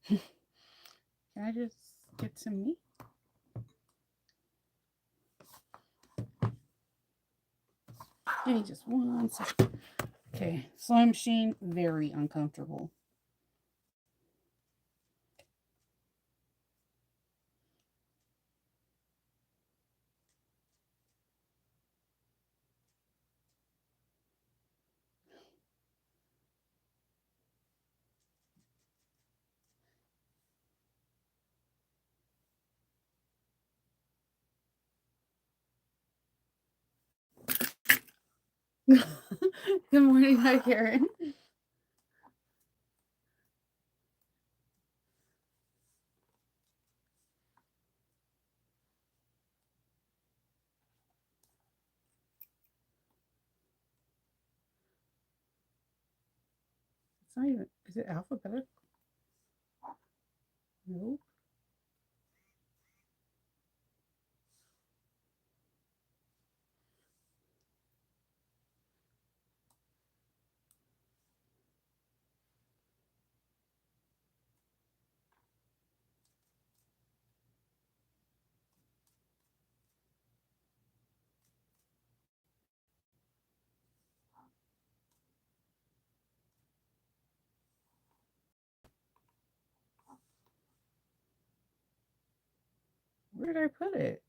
Can I just get some meat? Give me just 1 second. Okay, sewing machine, very uncomfortable. Good morning, hi Karen. It's not even. Is it alphabetical? No. Where did I put it?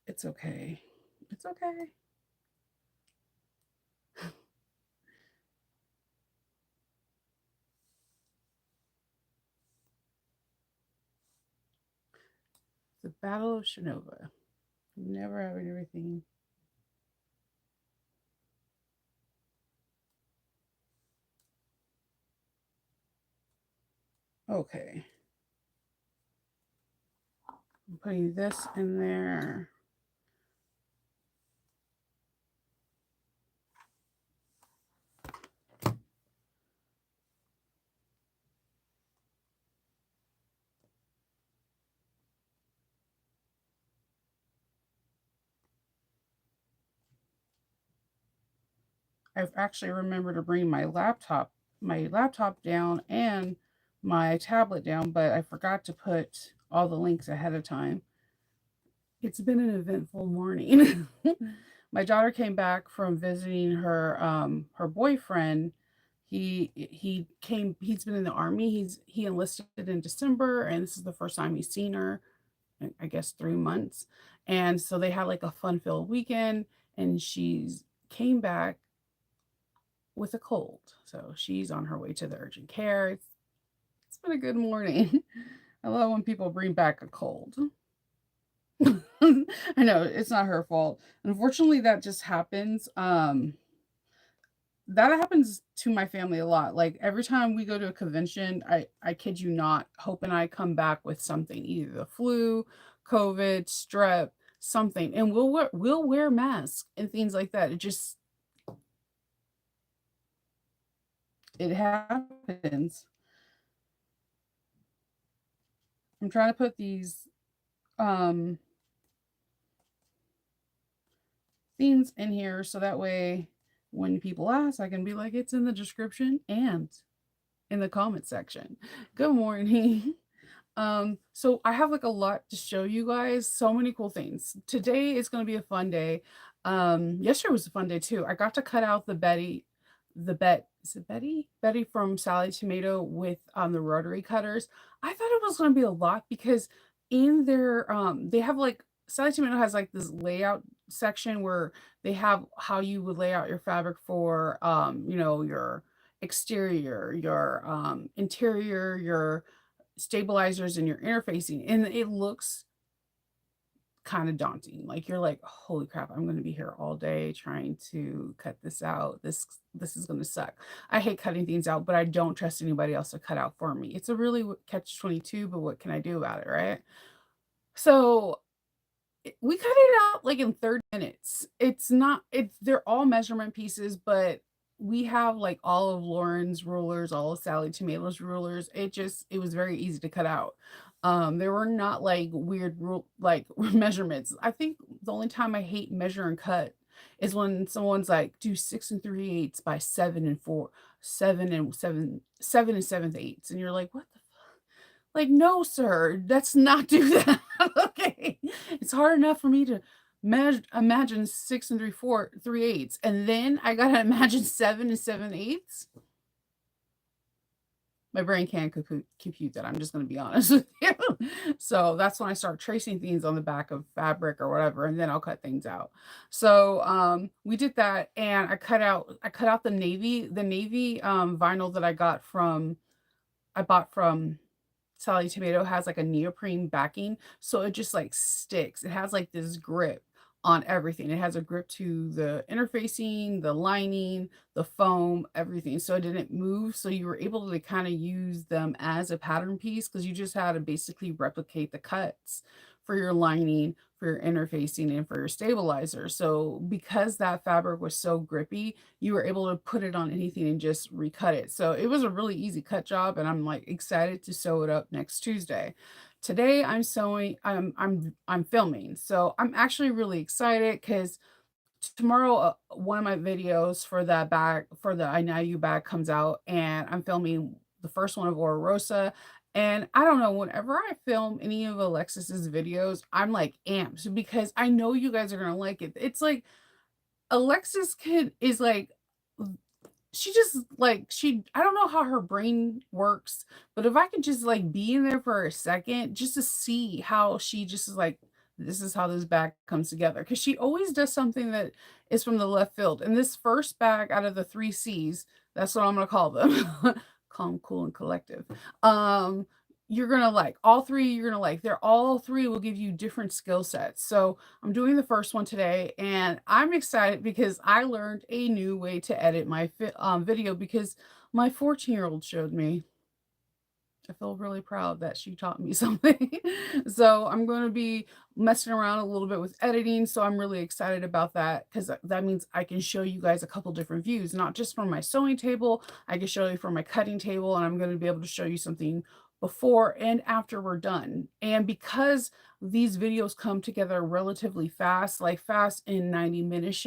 It's okay. It's okay. The Battle of Shinova. Never having everything. Okay. I'm putting this in there. I've actually remembered to bring my laptop down and my tablet down, but I forgot to put all the links ahead of time. It's been an eventful morning. My daughter came back from visiting her boyfriend. He's been in the army. He enlisted in December and this is the first time he's seen her in, I guess 3 months. And so they had like a fun-filled weekend and she's came back with a cold. So she's on her way to the urgent care. It's been a good morning. I love when people bring back a cold. I know it's not her fault. Unfortunately, that just happens. That happens to my family a lot. Like every time we go to a convention, I kid you not, Hope and I come back with something, either the flu, COVID, strep, something, and we'll wear masks and things like that. It happens. I'm trying to put these um things in here so that way when people ask, I can be like, it's in the description and in the comment section. Good morning. So I have like a lot to show you guys. So many cool things. Today is gonna be a fun day. Yesterday was a fun day too. I got to cut out is it Betty? Betty from Sally Tomato with the rotary cutters. I thought it was gonna be a lot because in their they have like Sally Tomato has like this layout section where they have how you would lay out your fabric for your exterior, your interior, your stabilizers and your interfacing, and it looks kind of daunting. Like you're like, holy crap, I'm going to be here all day trying to cut this out. This is going to suck. I hate cutting things out, but I don't trust anybody else to cut out for me. It's a really catch 22, but what can I do about it, right? So we cut it out like in 30 minutes. It's not it's they're all measurement pieces, but we have like all of Lauren's rulers, all of Sally Tomato's rulers. It was very easy to cut out. There were not like weird rule like measurements. I think the only time I hate measure and cut is when someone's like, do 6 3/8 by 7 4, 7 7 7 and 7/8, and you're like, what the like, no, sir, let's not do that. Okay. It's hard enough for me to imagine 6 3/8, and then I gotta imagine 7 7/8. My brain can't compute that. I'm just gonna be honest with you. So that's when I start tracing things on the back of fabric or whatever, and then I'll cut things out. So we did that, and I cut out the navy vinyl that I bought from Sally Tomato. Has like a neoprene backing, so it just like sticks. It has like this grip on everything. It has a grip to the interfacing, the lining, the foam, everything. So it didn't move. So you were able to kind of use them as a pattern piece because you just had to basically replicate the cuts for your lining, for your interfacing, and for your stabilizer. So because that fabric was so grippy, you were able to put it on anything and just recut it. So it was a really easy cut job, and I'm like excited to sew it up next Tuesday. Today I'm sewing, I'm filming. So I'm actually really excited because tomorrow one of my videos for that bag for the I Know You bag comes out, and I'm filming the first one of Oro Rosa. And I don't know, whenever I film any of Alexis's videos, I'm like amped because I know you guys are gonna like it. It's like Alexis kid is like she just like she I don't know how her brain works, but if I could just like be in there for a second just to see how she just is like, this is how this bag comes together. Because she always does something that is from the left field. And this first bag out of the three C's, that's what I'm gonna call them. Calm, cool, and collective. Um, you're gonna like all three, you're gonna like they're all three will give you different skill sets. So I'm doing the first one today, and I'm excited because I learned a new way to edit my video because my 14-year-old showed me. I feel really proud that she taught me something. So I'm going to be messing around a little bit with editing. So I'm really excited about that because that means I can show you guys a couple different views, not just from my sewing table. I can show you from my cutting table, and I'm going to be able to show you something before and after we're done. And because these videos come together relatively fast, like fast in 90 minutes,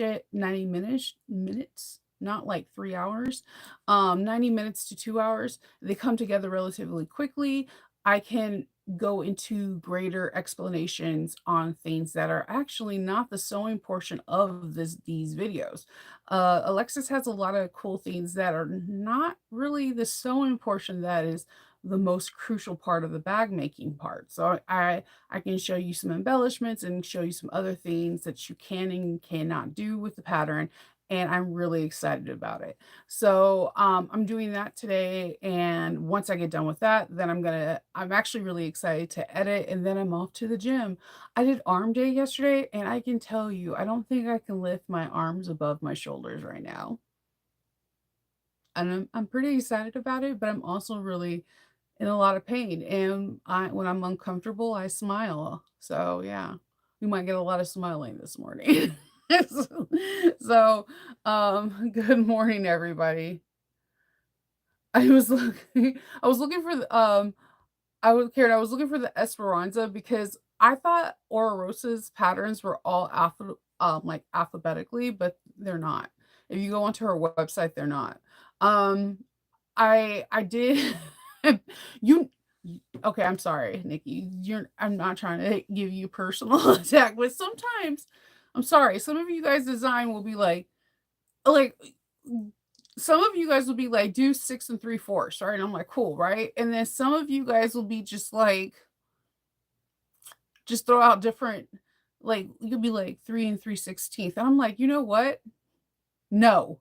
not like 3 hours, 90 minutes to 2 hours, they come together relatively quickly. I can go into greater explanations on things that are actually not the sewing portion of these videos. Alexis has a lot of cool things that are not really the sewing portion that is the most crucial part of the bag making part. So I can show you some embellishments and show you some other things that you can and cannot do with the pattern, and I'm really excited about it. So, I'm doing that today, and once I get done with that, then I'm actually really excited to edit, and then I'm off to the gym. I did arm day yesterday, and I can tell you, I don't think I can lift my arms above my shoulders right now. And I'm pretty excited about it, but I'm also really in a lot of pain, and when I'm uncomfortable, I smile. So, yeah, we might get a lot of smiling this morning. So good morning, everybody. I was looking for I was looking for the Esperanza because I thought Oro Rosa's patterns were all like alphabetically, but they're not. If you go onto her website, they're not. Um, I did you okay, I'm sorry, Nikki. I'm not trying to give you personal attack, but sometimes I'm sorry, some of you guys design will be like some of you guys will be like, do 6 3/4, right? And I'm like, cool, right? And then some of you guys will be just like, just throw out different, like, you'll be like 3 3/16. And I'm like, you know what? No.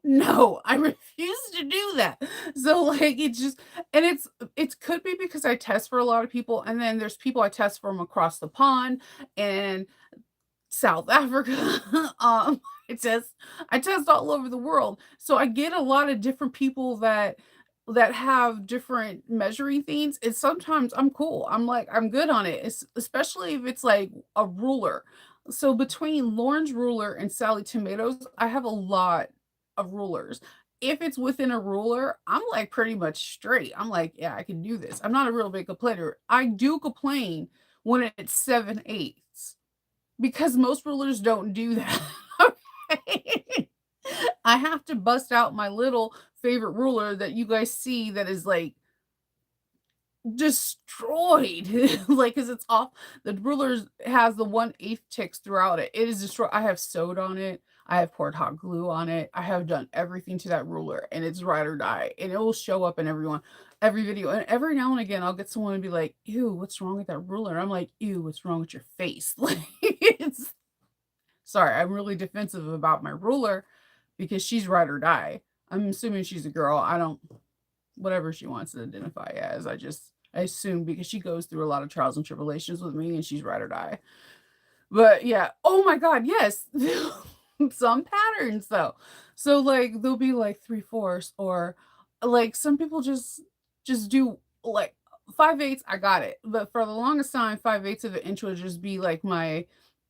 No, I refuse to do that. So like it's just and it could be because I test for a lot of people, and then there's people I test from across the pond and South Africa. I test all over the world. So I get a lot of different people that have different measuring things. And sometimes I'm cool. I'm like, I'm good on it. Especially if it's like a ruler. So between Lauren's ruler and Sally Tomatoes, I have a lot of rulers. If it's within a ruler, I'm like pretty much straight. I'm like, yeah, I can do this. I'm not a real big complainer. I do complain when it's 7/8. because most rulers don't do that. Okay. I have to bust out my little favorite ruler that you guys see that is like destroyed. Like, cause it's off. The ruler has the 1/8 ticks throughout it. It is destroyed. I have sewed on it. I have poured hot glue on it. I have done everything to that ruler, and it's ride or die. And it will show up in every video. And every now and again, I'll get someone to be like, "Ew, what's wrong with that ruler?" I'm like, "Ew, what's wrong with your face?" Like, it's sorry, I'm really defensive about my ruler because she's ride or die. I'm assuming she's a girl. I don't whatever she wants to identify as. I assume because she goes through a lot of trials and tribulations with me and she's ride or die. But yeah, oh my god, yes. Some patterns though. So like they'll be like 3/4 or like some people just do like 5/8. I got it. But for the longest time, 5/8 of an inch would just be like my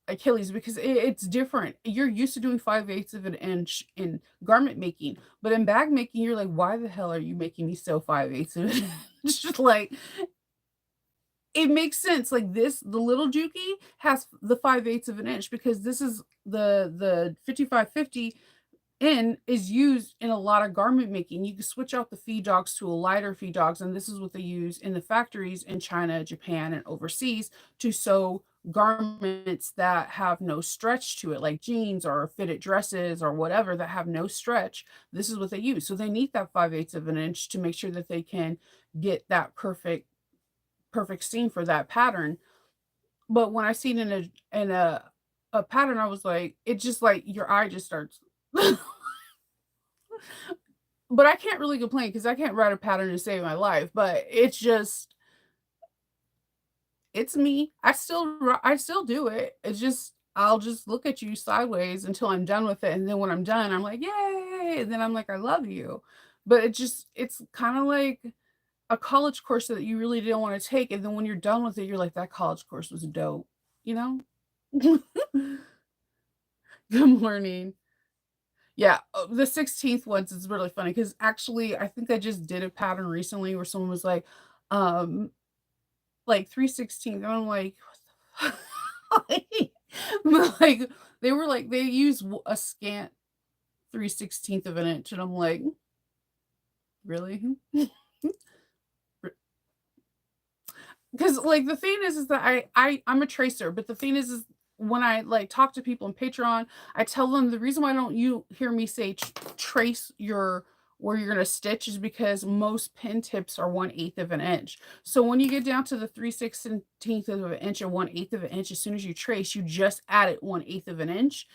Achilles because it's different. You're used to doing 5/8 of an inch in garment making, but in bag making, you're like, why the hell are you making me sew 5/8 of an inch? Like it makes sense. Like this, the little Juki has the 5/8 of an inch because this is the 5550 N is used in a lot of garment making. You can switch out the feed dogs to a lighter feed dogs, and this is what they use in the factories in China, Japan, and overseas to sew garments that have no stretch to it, like jeans or fitted dresses or whatever that have no stretch. This is what they use. So they need that 5/8 of an inch to make sure that they can get that perfect seam for that pattern. But when I seen in a pattern, I was like, it just like your eye just starts. But I can't really complain because I can't write a pattern to save my life. But it's just it's me. I still do it. It's just I'll just look at you sideways until I'm done with it, and then when I'm done, I'm like, yay! And then I'm like, I love you. But it's kind of like a college course that you really didn't want to take, and then when you're done with it, you're like, that college course was dope, you know? Good morning. Yeah, the 16th ones is really funny because actually, I think I just did a pattern recently where someone was um, like 3/16, and I'm like, what the like, they were like, they use a scant 3/16 of an inch, and I'm like, really? Because like the thing is that I'm a tracer, but the thing is when I like talk to people on Patreon, I tell them the reason why don't you hear me say trace your where you're gonna stitch is because most pin tips are 1/8 of an inch. So when you get down to the 3/16 of an inch and 1/8 of an inch, as soon as you trace, you just add it 1/8 of an inch.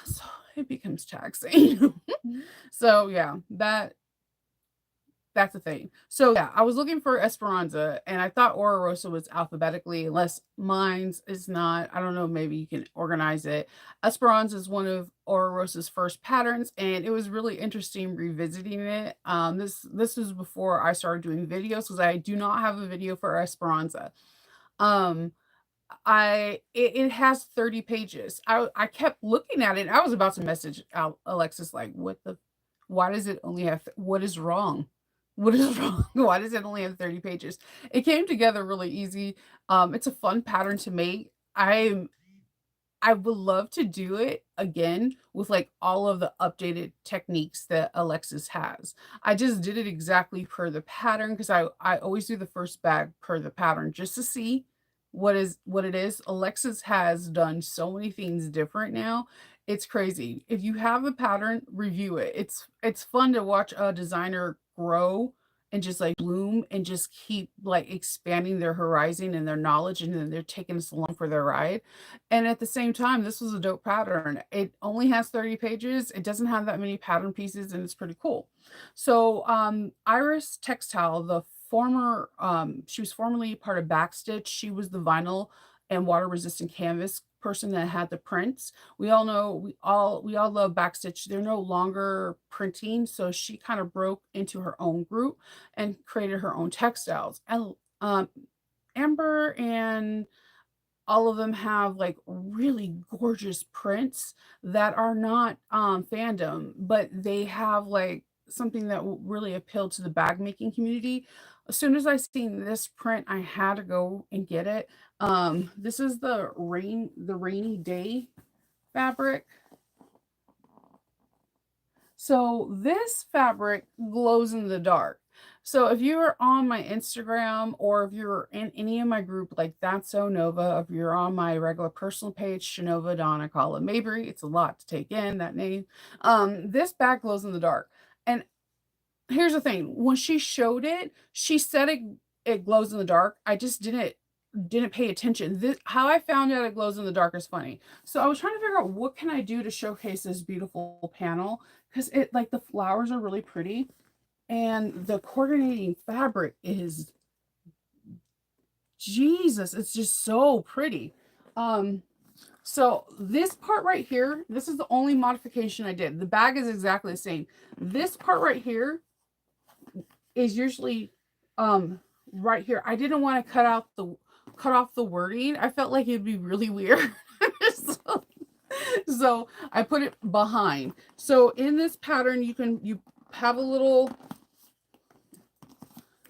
So it becomes taxing. So yeah, that's the thing. So yeah, I was looking for Esperanza and I thought Oro Rosa was alphabetically, unless mine's is not. I don't know, maybe you can organize it. Esperanza is one of Oro Rosa's first patterns, and it was really interesting revisiting it. This was before I started doing videos because I do not have a video for Esperanza. Um it has 30 pages. I kept looking at it. I was about to message out Alexis like, "What the why does it only have what is wrong? What is wrong? Why does it only have 30 pages?" It came together really easy. It's a fun pattern to make. I would love to do it again with like all of the updated techniques that Alexis has. I just did it exactly per the pattern because I always do the first bag per the pattern just to see what it is. Alexis has done so many things different now. It's crazy. If you have a pattern, review it. It's fun to watch a designer grow and just like bloom and just keep like expanding their horizon and their knowledge, and then they're taking us along for their ride. And at the same time, this was a dope pattern. It only has 30 pages. It doesn't have that many pattern pieces, and it's pretty cool. So, Iris Textile, the former, she was formerly part of Backstitch. She was the vinyl and water resistant canvas person that had the prints. We all know, we all love Backstitch. They're no longer printing, so she kind of broke into her own group and created her own textiles. And Amber and all of them have like really gorgeous prints that are not fandom, but they have like something that really appealed to the bag making community. As soon as I seen this print, I had to go and get it. This is the rainy day fabric. So this fabric glows in the dark. So if you are on my Instagram or if you're in any of my group like That's So Nova, if you're on my regular personal page, Shanova Donna Kala Mabry, it's a lot to take in that name. This bag glows in the dark. And here's the thing, when she showed it, she said it glows in the dark. I just didn't pay attention. This how I found out it glows in the dark is funny. So I was trying to figure out what can I do to showcase this beautiful panel because it like the flowers are really pretty and the coordinating fabric is Jesus, it's just so pretty. Um so this part right here, this is the only modification I did. The bag is exactly the same. This part right here is usually right here. I didn't want to cut off the wording. I felt like it'd be really weird. so, so I put it behind. So in this pattern you have a little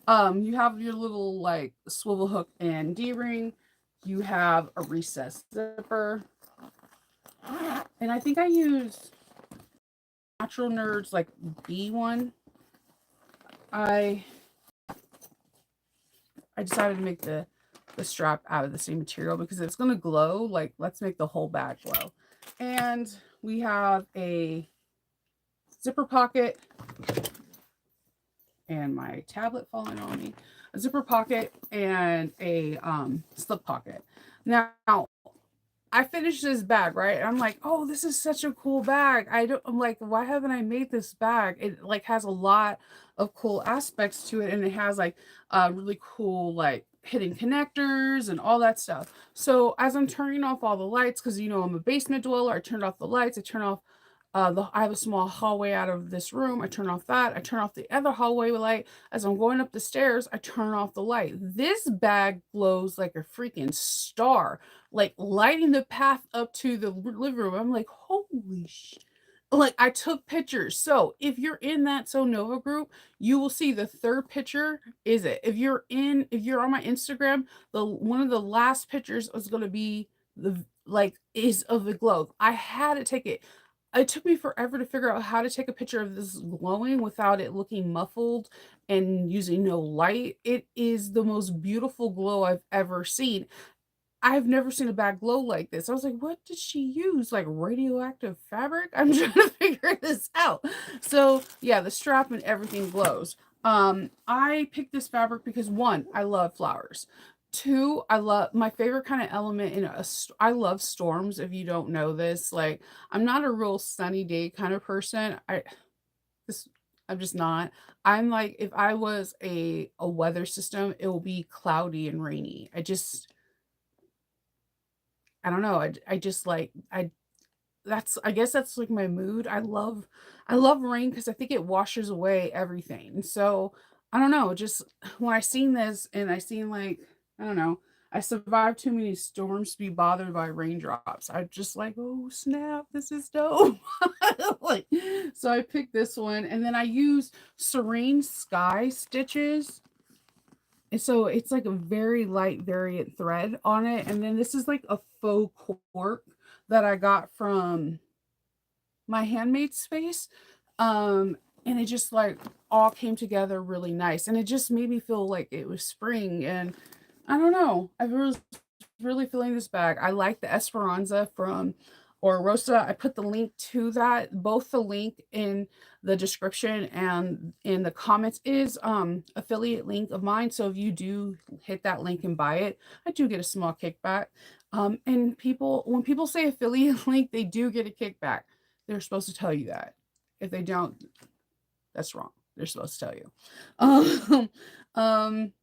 you have your little like swivel hook and D-ring. You have a recessed zipper. And I think I used Natural Nerds like B1. I decided to make the strap out of the same material because it's going to glow. Like, let's make the whole bag glow. And we have a zipper pocket and my tablet falling on me. A zipper pocket and a slip pocket. Now, I finished this bag, right? And I'm like, oh, this is such a cool bag. I'm like, why haven't I made this bag? It like has a lot of cool aspects to it, and it has like really cool like hidden connectors and all that stuff. So as I'm turning off all the lights, because you know I'm a basement dweller, I turned off the lights, I turned off I have a small hallway out of this room. I turn off that. I turn off the other hallway light. As I'm going up the stairs, I turn off the light. This bag glows like a freaking star, like lighting the path up to the living room. I'm like, holy shit. Like I took pictures. So if you're in that So Nova group, you will see the third picture is it. If you're on my Instagram, the one of the last pictures is going to be the like is of the glow. I had to take it. It took me forever to figure out how to take a picture of this glowing without it looking muffled and using no light. It is the most beautiful glow I've ever seen. I've never seen a bag glow like this. I was like, what did she use? Like radioactive fabric? I'm trying to figure this out. So yeah, the strap and everything glows. I picked this fabric because one, I love flowers. Two, I love my favorite kind of element in I love storms. If you don't know this, like I'm not a real sunny day kind of person. This I'm just not. I'm like if I was a weather system, it will be cloudy and rainy. I don't know. I just like I guess that's like my mood. I love rain because I think it washes away everything. So I don't know. Just when I seen this and I seen like I don't know. I survived too many storms to be bothered by raindrops. I just like, oh snap, this is dope. like, so I picked this one, and then I used Serene Sky stitches, and so it's like a very light variant thread on it. And then this is like a faux cork that I got from my handmade space. And it just like all came together really nice. And it just made me feel like it was spring. And I don't know. I was really feeling this bag. I like the Esperanza from Oro Rosa. I put the link to that, both the link in the description and in the comments is affiliate link of mine. So if you do hit that link and buy it, I do get a small kickback. And people when people say affiliate link, they do get a kickback. They're supposed to tell you that. If they don't, that's wrong. They're supposed to tell you. Um,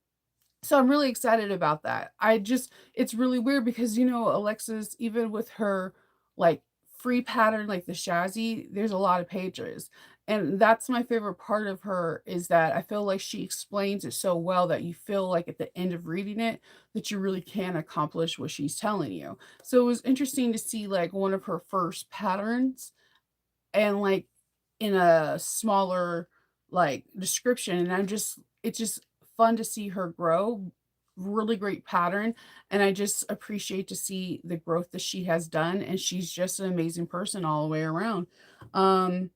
so I'm really excited about that. It's really weird because, you know, Alexis, even with her like free pattern, like the Shazzy, there's a lot of pages. And that's my favorite part of her is that I feel like she explains it so well that you feel like at the end of reading it that you really can accomplish what she's telling you. So it was interesting to see like one of her first patterns and like in a smaller like description, and it's just fun to see her grow. Really great pattern, and I just appreciate to see the growth that she has done, and she's just an amazing person all the way around. Um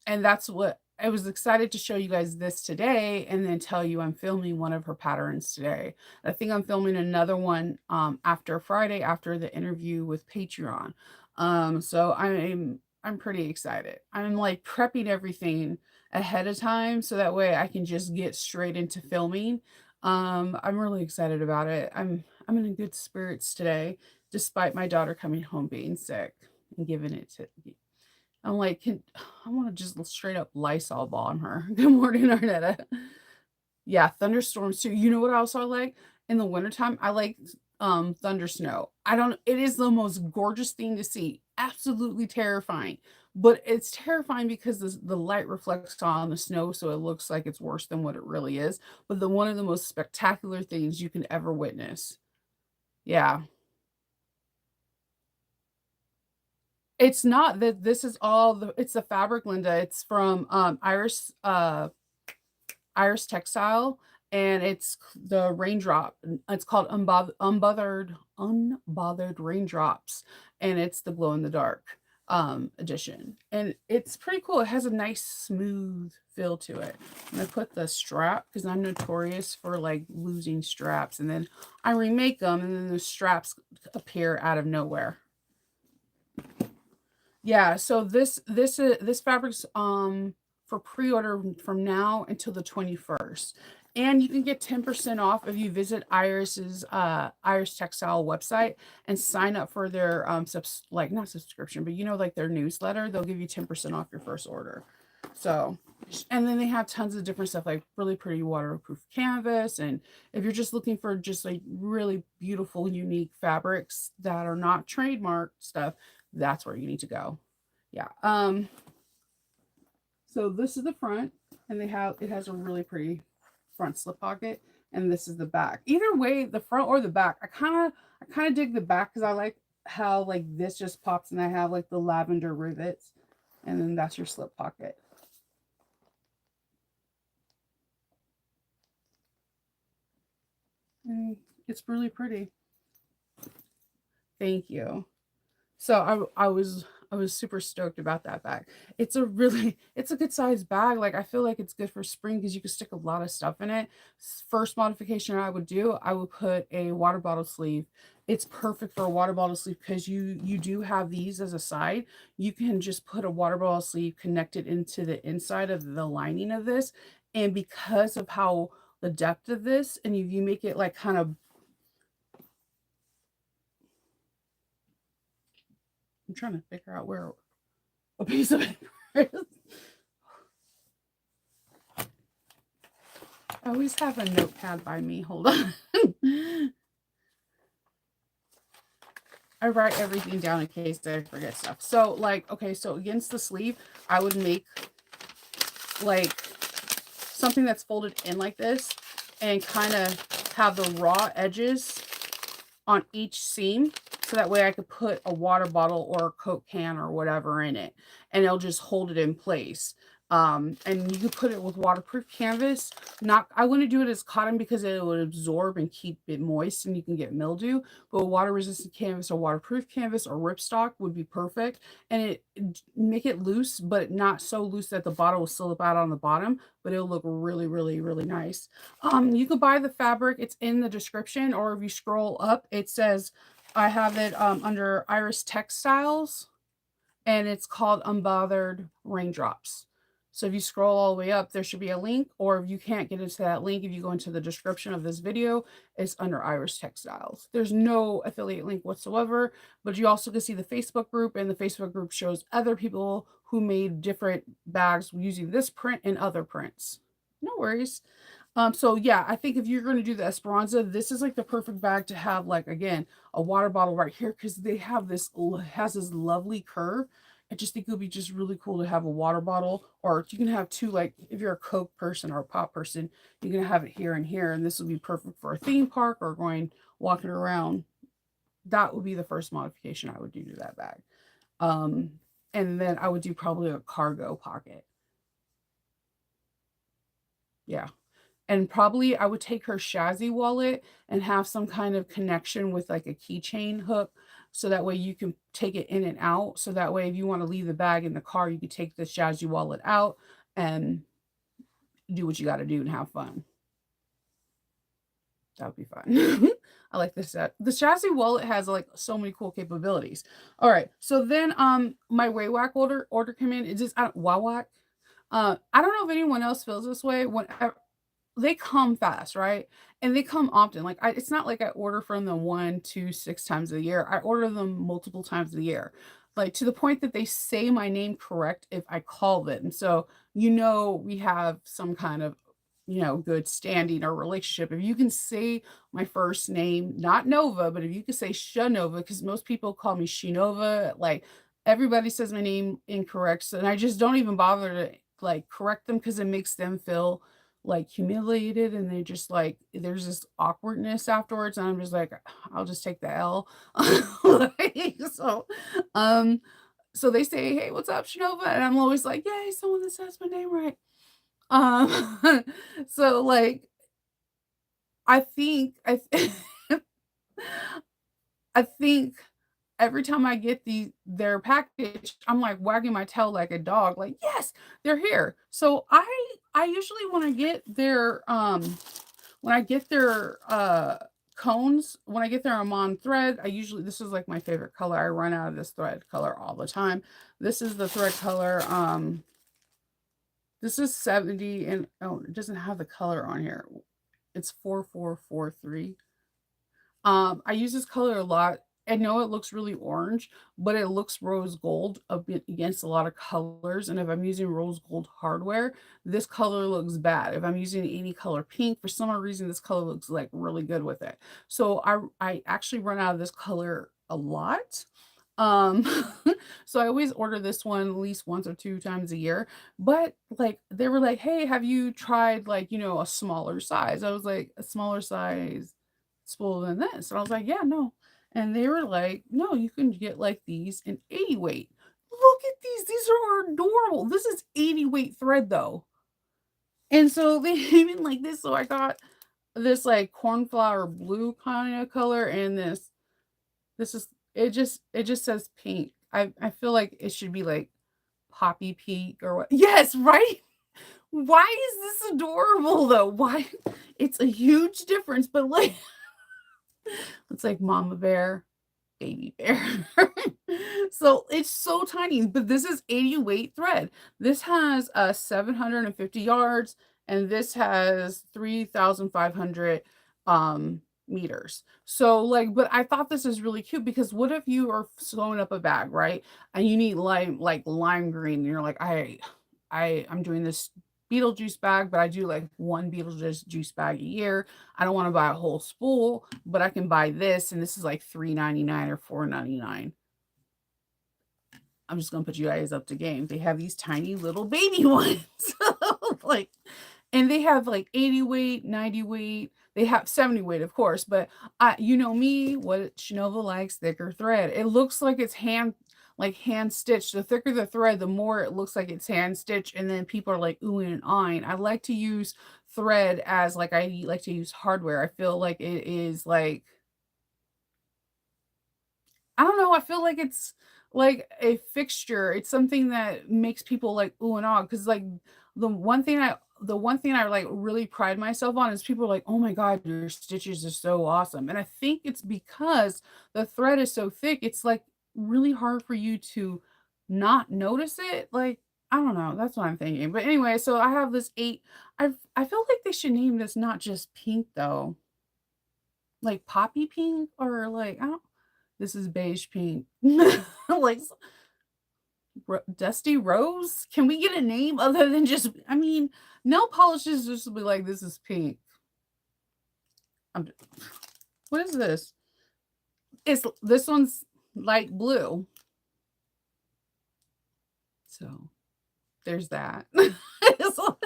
and that's what I was excited to show you guys this today and then tell you I'm filming one of her patterns today. I think I'm filming another one after Friday after the interview with Patreon. So I'm pretty excited. I'm like prepping everything ahead of time so that way I can just get straight into filming. I'm really excited about it. I'm in good spirits today despite my daughter coming home being sick and giving it to I'm like, I want to just straight up Lysol bomb her. Good morning, Arnetta. Yeah, thunderstorms too. You know what else I like? In the wintertime, I like thunder snow. I don't it is the most gorgeous thing to see. Absolutely terrifying. But it's terrifying because the light reflects on the snow, so it looks like it's worse than what it really is. But the one of the most spectacular things you can ever witness. Yeah. It's not that this is all the it's the fabric, Linda. It's from Iris Textile, and it's the raindrop. It's called Unbothered Raindrops, and it's the glow in the dark edition. And it's pretty cool. It has a nice smooth feel to it. I'm gonna put the strap because I'm notorious for like losing straps, and then I remake them, and then the straps appear out of nowhere. Yeah, so this fabric's for pre-order from now until the 21st. And you can get 10% off if you visit Iris Textile website and sign up for their like not subscription, but you know, like their newsletter. They'll give you 10% off your first order. So, and then they have tons of different stuff like really pretty waterproof canvas. And if you're just looking for just like really beautiful, unique fabrics that are not trademark stuff, that's where you need to go. Yeah. So this is the front, and it has a really pretty front slip pocket, and this is the back. Either way, the front or the back. I kind of dig the back because I like how like this just pops, and I have like the lavender rivets, and then that's your slip pocket. And it's really pretty. Thank you. So I was super stoked about that bag. It's a good sized bag. Like I feel like it's good for spring because you can stick a lot of stuff in it. First modification I would do, I would put a water bottle sleeve. It's perfect for a water bottle sleeve because you do have these as a side. You can just put a water bottle sleeve connected into the inside of the lining of this. And because of how the depth of this, and if you make it like kind of I'm trying to figure out where a piece of paper is. I always have a notepad by me. Hold on. I write everything down in case I forget stuff. So, like, okay, so against the sleeve, I would make like something that's folded in like this and kind of have the raw edges on each seam. So that way I could put a water bottle or a Coke can or whatever in it, and it'll just hold it in place. And you could put it with waterproof canvas. Not, I wouldn't do it as cotton because it would absorb and keep it moist and you can get mildew. But water resistant canvas or waterproof canvas or ripstop would be perfect. And make it loose, but not so loose that the bottle will slip out on the bottom, but it'll look really, really, really nice. You can buy the fabric. It's in the description, or if you scroll up, it says I have it under Iris Textiles, and it's called Unbothered Raindrops. So if you scroll all the way up, there should be a link, or if you can't get into that link, if you go into the description of this video, it's under Iris Textiles. There's no affiliate link whatsoever, but you also can see the Facebook group, and the Facebook group shows other people who made different bags using this print and other prints. No worries. So yeah, I think if you're going to do the Esperanza, this is like the perfect bag to have, like, again, a water bottle right here because they have this, has this lovely curve. I just think it would be just really cool to have a water bottle, or you can have two, like if you're a Coke person or a pop person, you can have it here and here, and this would be perfect for a theme park or going walking around. That would be the first modification I would do to that bag. And then I would do probably a cargo pocket. Yeah. And probably I would take her Shazzy wallet and have some kind of connection with like a keychain hook so that way you can take it in and out. So that way, if you want to leave the bag in the car, you can take the Shazzy wallet out and do what you got to do and have fun. That would be fun. I like this set. The chassis wallet has like so many cool capabilities. All right. So then my Waywack order came in. It just Wawack. I don't know if anyone else feels this way. When they come fast, right? And they come often. Like it's not like I order from them 1, 2, 6 times a year. I order them multiple times a year. Like to the point that they say my name correct if I call them. So we have some kind of good standing or relationship. If you can say my first name, not Nova, but if you can say Shanova, because most people call me Shinova, like everybody says my name incorrect. So, and I just don't even bother to like correct them because it makes them feel like humiliated and they just like there's this awkwardness afterwards and I'm just like I'll just take the L. Like, um so they say, "Hey, what's up, Shinova?" And I'm always like, "Yay, someone that says my name right." Um, so, like, I think I think every time I get their package, I'm, like, wagging my tail like a dog, like, "Yes, they're here." So, I usually when I get their, cones, when I get their Amon thread, I usually this is, like, my favorite color. I run out of this thread color all the time. This is the thread color, this is 70 and oh, it doesn't have the color on here. It's 4443. I use this color a lot. I know it looks really orange, but it looks rose gold a bit against a lot of colors. And if I'm using rose gold hardware, this color looks bad. If I'm using any color pink, for some reason, this color looks like really good with it. So I actually run out of this color a lot. Um, so I always order this one at least once or 2 times a year, but, like, they were like, "Hey, have you tried, like, a smaller size?" I was like, "A smaller size smaller than this?" And I was like, "Yeah, no." And they were like, "No, you can get, like, these in 80 weight." Look at these are adorable. This is 80 weight thread, though. And so they even like this, so I got this, like, cornflower blue kinda color and this is it just says pink. I feel like it should be like poppy pink or what. Yes, right? Why is this adorable though? Why? It's a huge difference, but like it's like mama bear, baby bear. So it's so tiny, but this is 80 weight thread. This has 750 yards and this has 3,500 meters. So like, but I thought this is really cute because what if you are sewing up a bag, right? And you need lime green, and you're like, I'm doing this Beetlejuice bag, but I do like one Beetlejuice juice bag a year. I don't want to buy a whole spool, but I can buy this, and this is like $3.99 or $4.99. I'm just gonna put you guys up to game. They have these tiny little baby ones. Like, and they have like 80 weight, 90 weight. They have 70 weight, of course, but you know me, what Shinova likes, thicker thread. It looks like it's hand stitched. The thicker the thread, the more it looks like it's hand stitched. And then people are like oohing and ahhing. I like to use thread as like I like to use hardware. I feel like it is like I don't know, I feel like it's like a fixture. It's something that makes people like ooh and ah because like the one thing I like really pride myself on is people are like, "Oh my god, your stitches are so awesome." And I think it's because the thread is so thick, it's like really hard for you to not notice it. Like, I don't know, that's what I'm thinking. But anyway, so I have this 8. I feel like they should name this not just pink though. Like poppy pink or like I don't this is beige pink. Like dusty rose? Can we get a name other than just I mean, nail polishes just be like this is pink. I'm, what is this? It's this one's light blue. So there's that. so,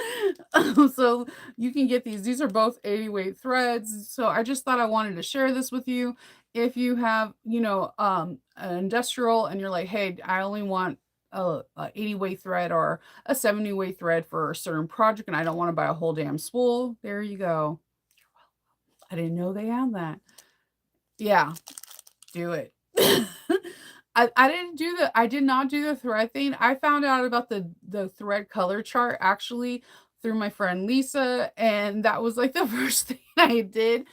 so you can get these. These are both 80 weight threads. So I just thought I wanted to share this with you. If you have, an industrial and you're like, hey, I only want a 80 weight thread or a 70 weight thread for a certain project and I don't want to buy a whole damn spool, there you go. I didn't know they had that. Yeah, do it. I did not do the thread thing. I found out about the thread color chart actually through my friend Lisa, and that was like the first thing I did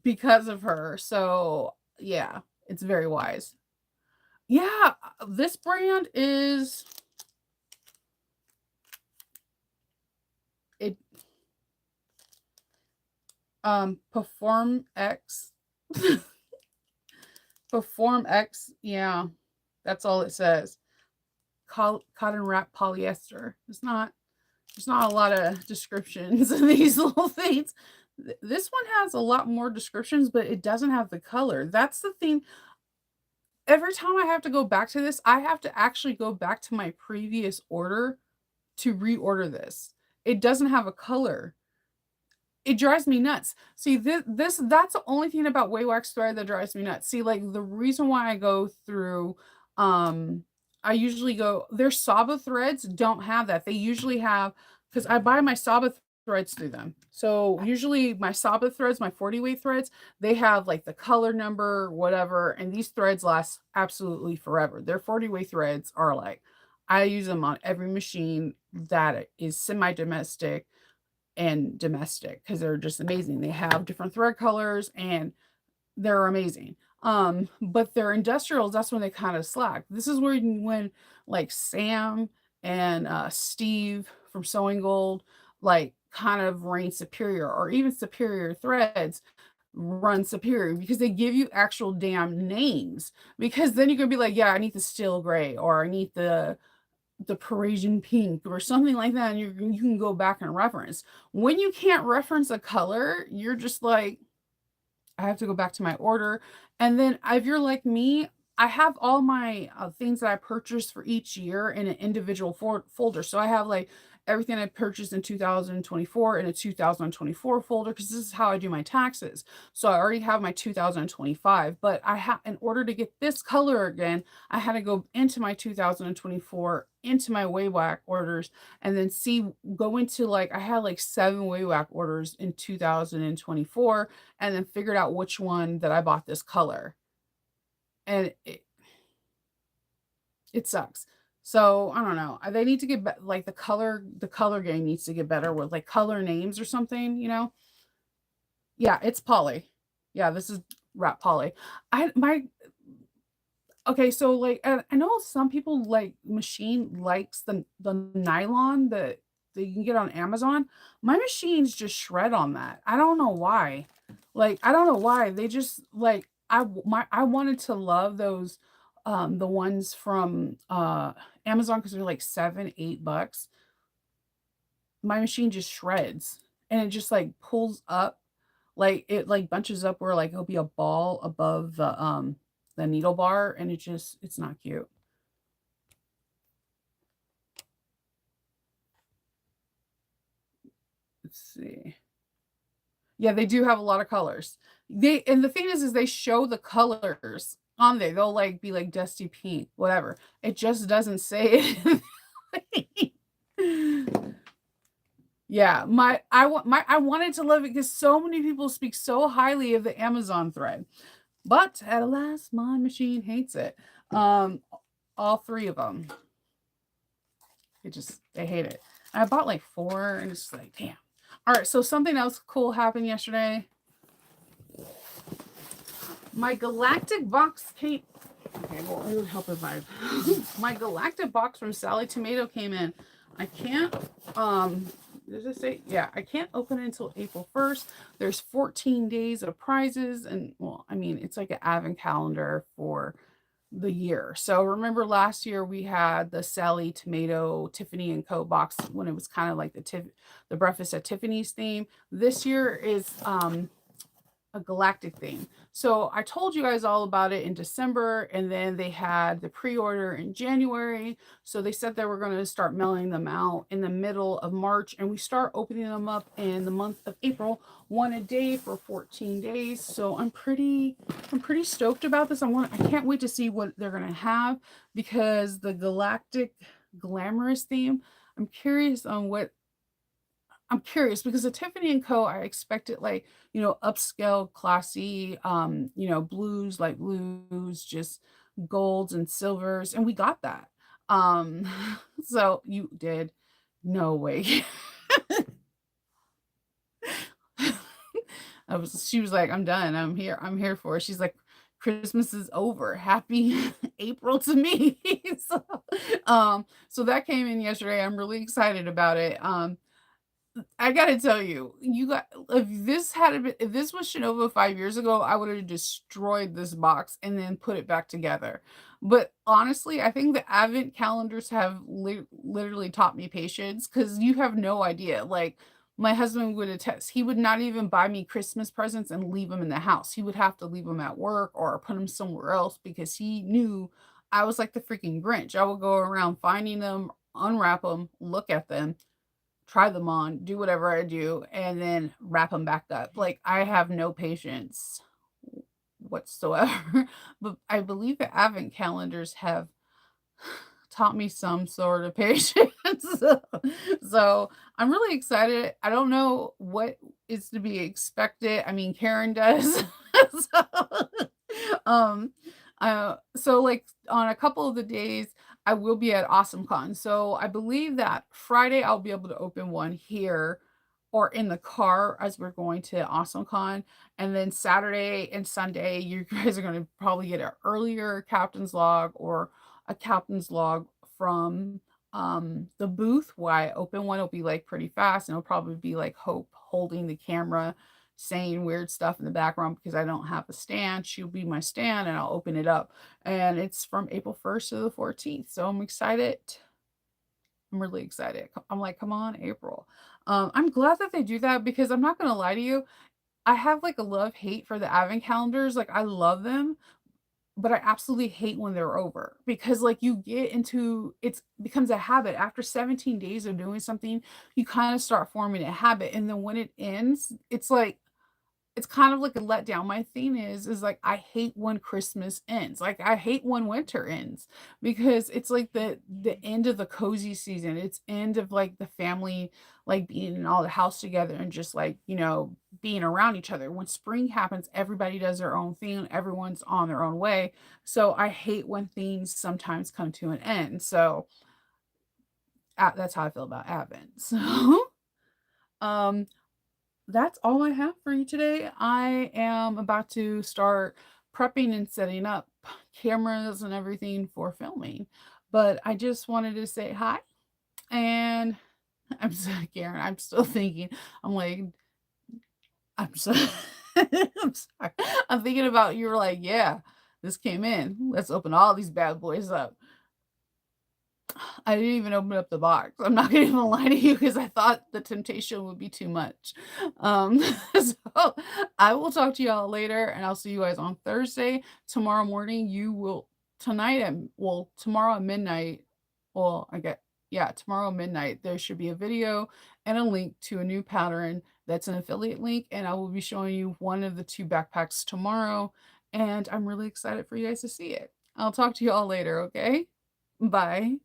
because of her. So yeah, it's very wise. Yeah, this brand is it Perform X. Perform X, yeah. That's all it says. Cotton wrap polyester. There's not a lot of descriptions in these little things. This one has a lot more descriptions, but it doesn't have the color. That's the thing. Every time I have to go back to this, I have to actually go back to my previous order to reorder this. It doesn't have a color. It drives me nuts. See, this that's the only thing about Waywax thread that drives me nuts. See, like, the reason why I go through, um I usually go their Saba threads don't have that. They usually have because I buy my Saba threads through them. So, usually my Saba threads, my 40 weight threads, they have, like, the color number, whatever, and these threads last absolutely forever. Their 40 weight threads are like I use them on every machine that is semi-domestic and domestic because they're just amazing. They have different thread colors and they're amazing. But they're industrials, that's when they kind of slack. This is where when like Sam and Steve from Sewing Gold like kind of reign superior, or even Superior Threads run superior because they give you actual damn names. Because then you can be like, yeah, I need the steel gray, or I need the Parisian pink or something like that, and you can go back and reference. When you can't reference a color, you're just like, I have to go back to my order. And then if you're like me, I have all my things that I purchased for each year in an individual folder. So I have like everything I purchased in 2024 in a 2024 folder because this is how I do my taxes. So I already have my 2025, but I have in order to get this color again, I had to go into my 2024 into my Wayback orders and then see go into like I had like 7 Wayback orders in 2024 and then figured out which one that I bought this color. And it sucks. So I don't know. They need to get like the color game needs to get better with like color names or something, you know? Yeah, it's poly. Yeah, this is wrap poly. I my Okay, so like I know some people like machine likes the nylon that you can get on Amazon. My machines just shred on that. I don't know why. Like I don't know why. They just like I wanted to love those the ones from Amazon because they're like 7, $8. My machine just shreds and it just like pulls up like it like bunches up where like it'll be a ball above the needle bar and it's not cute. Let's see. Yeah, they do have a lot of colors. They and the thing is they show the colors on there. They'll like be like dusty pink, whatever. It just doesn't say it. Yeah, I wanted to love it because so many people speak so highly of the Amazon thread. But at last, my machine hates it. All three of them. They hate it. I bought like 4 and it's like, damn. All right, so something else cool happened yesterday. My galactic box came. Okay, well, it would help if I. My galactic box from Sally Tomato came in. I can't. Does it say? Yeah, I can't open it until April 1st. There's 14 days of prizes, and well, I mean, it's like an advent calendar for the year. So remember last year we had the Sally Tomato Tiffany and Co box when it was kind of like the breakfast at Tiffany's theme. This year is a galactic theme. So I told you guys all about it in December, and then they had the pre-order in January. So they said they were going to start mailing them out in the middle of March, and we start opening them up in the month of April, one a day for 14 days. So I'm pretty stoked about this. I can't wait to see what they're going to have, because the galactic glamorous theme, I'm curious on what I'm curious, because the Tiffany and Co. I expected, like, upscale, classy, blues, like blues, just golds and silvers, and we got that. Um, so you did. No way. She was like, I'm done. I'm here. I'm here for it. She's like, Christmas is over. Happy April to me. So that came in yesterday. I'm really excited about it. I gotta tell you, if this was Shinova 5 years ago, I would have destroyed this box and then put it back together. But honestly, I think the advent calendars have literally taught me patience, because you have no idea. Like, my husband would attest, he would not even buy me Christmas presents and leave them in the house. He would have to leave them at work or put them somewhere else, because he knew I was like the freaking Grinch. I would go around finding them, unwrap them, look at them, try them on, do whatever I do, and then wrap them back up. Like, I have no patience whatsoever. But I believe the advent calendars have taught me some sort of patience. So I'm really excited. I don't know what is to be expected. I mean, Karen does. So, um, so like on a couple of the days, I will be at AwesomeCon. So I believe that Friday I'll be able to open one here or in the car as we're going to AwesomeCon. And then Saturday and Sunday, you guys are going to probably get an earlier captain's log or a captain's log from the booth. Why I open one, it'll be like pretty fast, and it'll probably be like Hope holding the camera saying weird stuff in the background, because I don't have a stand. She'll be my stand, and I'll open it up. And it's from April 1st to the 14th. So I'm excited. I'm really excited. I'm like, come on, April. I'm glad that they do that, because I'm not gonna lie to you. I have like a love hate for the advent calendars. Like, I love them, but I absolutely hate when they're over, because like you get into it becomes a habit. After 17 days of doing something, you kind of start forming a habit. And then when it ends, it's kind of like a letdown. My thing is like, I hate when Christmas ends. Like, I hate when winter ends, because it's like the end of the cozy season. It's end of like the family, like being in all the house together and just like, being around each other. When spring happens, everybody does their own thing. Everyone's on their own way. So I hate when things sometimes come to an end. So that's how I feel about Advent. So um that's all I have for you today. I am about to start prepping and setting up cameras and everything for filming. But I just wanted to say hi. And I'm so Karen, I'm still thinking. I'm like, I'm so I'm sorry. I'm thinking about, you were like, yeah, this came in. Let's open all these bad boys up. I didn't even open up the box. I'm not gonna even lie to you, because I thought the temptation would be too much. So I will talk to y'all later, and I'll see you guys on Thursday. Tomorrow morning, tomorrow at midnight. Well, tomorrow at midnight, there should be a video and a link to a new pattern that's an affiliate link, and I will be showing you one of the two backpacks tomorrow, and I'm really excited for you guys to see it. I'll talk to you all later, okay? Bye.